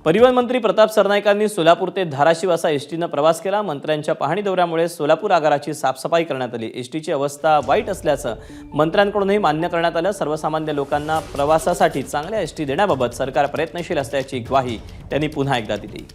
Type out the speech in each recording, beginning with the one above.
परिवहन मंत्री प्रताप सरनाईकांनी सोलापूर ते धाराशिव असा एसटीनं प्रवास केला। मंत्र्यांच्या पाहणी दौऱ्यामुळे सोलापूर आगाराची साफसफाई करण्यात आली। एसटीची अवस्था वाईट असल्याचं मंत्र्यांकडूनही मान्य करण्यात आलं। सर्वसामान्य लोकांना प्रवासासाठी चांगल्या एसटी देण्याबाबत सरकार प्रयत्नशील असल्याची ग्वाही त्यांनी पुन्हा एकदा दिली।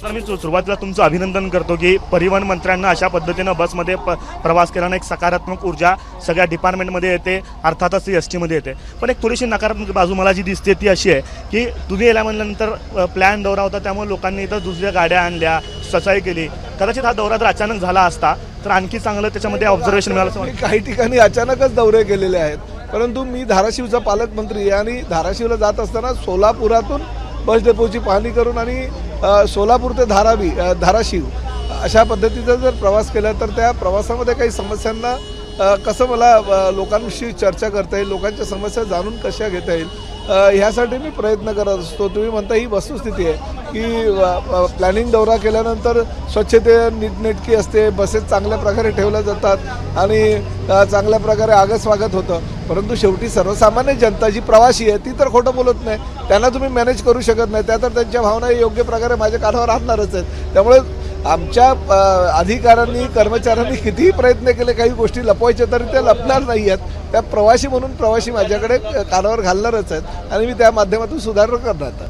मी सुरुवातीला तुमचं अभिनंदन करतो की परिवहन मंत्र्यांना अशा पद्धतीनं बसमध्ये प्रवास केल्याने एक सकारात्मक ऊर्जा सगळ्या डिपार्टमेंटमध्ये येते, अर्थातच ती एसटीमध्ये येते। पण एक थोडीशी नकारात्मक बाजू मला जी दिसते ती अशी आहे की तुम्ही याला म्हणल्यानंतर प्लॅन दौरा होता, त्यामुळे लोकांनी इथं दुसऱ्या गाड्या आणल्या, सफाई केली। कदाचित हा दौरा जर अचानक झाला असता तर आणखी चांगलं त्याच्यामध्ये ऑब्झर्वेशन मिळालं असं वाटतं। काही ठिकाणी अचानकच दौरे केलेले आहेत, परंतु मी धाराशिवचा पालकमंत्री आहे आणि धाराशिवला जात असताना सोलापुरातून बस डेपोची पाहणी करून आणि सोलापूर ते धाराशिव अशा पद्धतीचा जर प्रवास केला तर त्या प्रवासामध्ये काही समस्यांना कसं मला लोकांविषयी चर्चा करता येईल, लोकांच्या समस्या जाणून कशा घेता येईल ह्यासाठी मी प्रयत्न करत असतो। तुम्ही म्हणता ही वस्तुस्थिती आहे की प्लॅनिंग दौरा केल्यानंतर स्वच्छते नीटनेटकी असते, बसेस चांगल्या प्रकारे ठेवल्या जातात आणि चांगल्या प्रकारे आगस्वागत होतं, परंतु शेवटी सर्वसामान्य जनता जी प्रवासी आहे ती तर खोटं बोलत नाही, त्यांना तुम्ही मॅनेज करू शकत नाही, त्या तर त्यांच्या भावना योग्य प्रकारे माझ्या कानावर आणणारच आहेत। त्यामुळे आमच्या अधिकाऱ्यांनी कर्मचाऱ्यांनी कितीही प्रयत्न केले काही गोष्टी लपवायच्या तरी त्या लपणार नाही आहेत। त्या प्रवासी म्हणून प्रवासी माझ्याकडे कानावर घालणारच आहेत आणि मी त्या माध्यमातून सुधारणा करणार।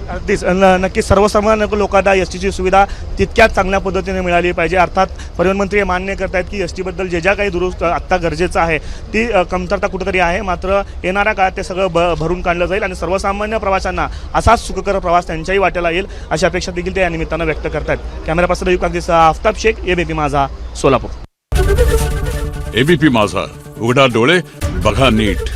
अगदीच नक्कीच सर्वसामान्य लोकांना एसटीची सुविधा तितक्याच चांगल्या पद्धतीने मिळाली पाहिजे। अर्थात परिवहन मंत्री मान्य करतायत की एसटीबद्दल जे ज्या काही दुरुस्त आत्ता गरजेचं आहे ती कमतरता कुठेतरी आहे, मात्र येणाऱ्या काळात ते सगळं भरून काढलं जाईल आणि सर्वसामान्य प्रवाशांना असाच सुखकर प्रवास त्यांच्याही वाटेला येईल अशी अपेक्षा देखील ते या निमित्तानं व्यक्त करतात। कॅमेरा पर्सन युकागदीसह आफ्ताब शेख, एबीपी माझा, सोलापूर। एबीपी माझा, उघडा डोळे बघा नीट।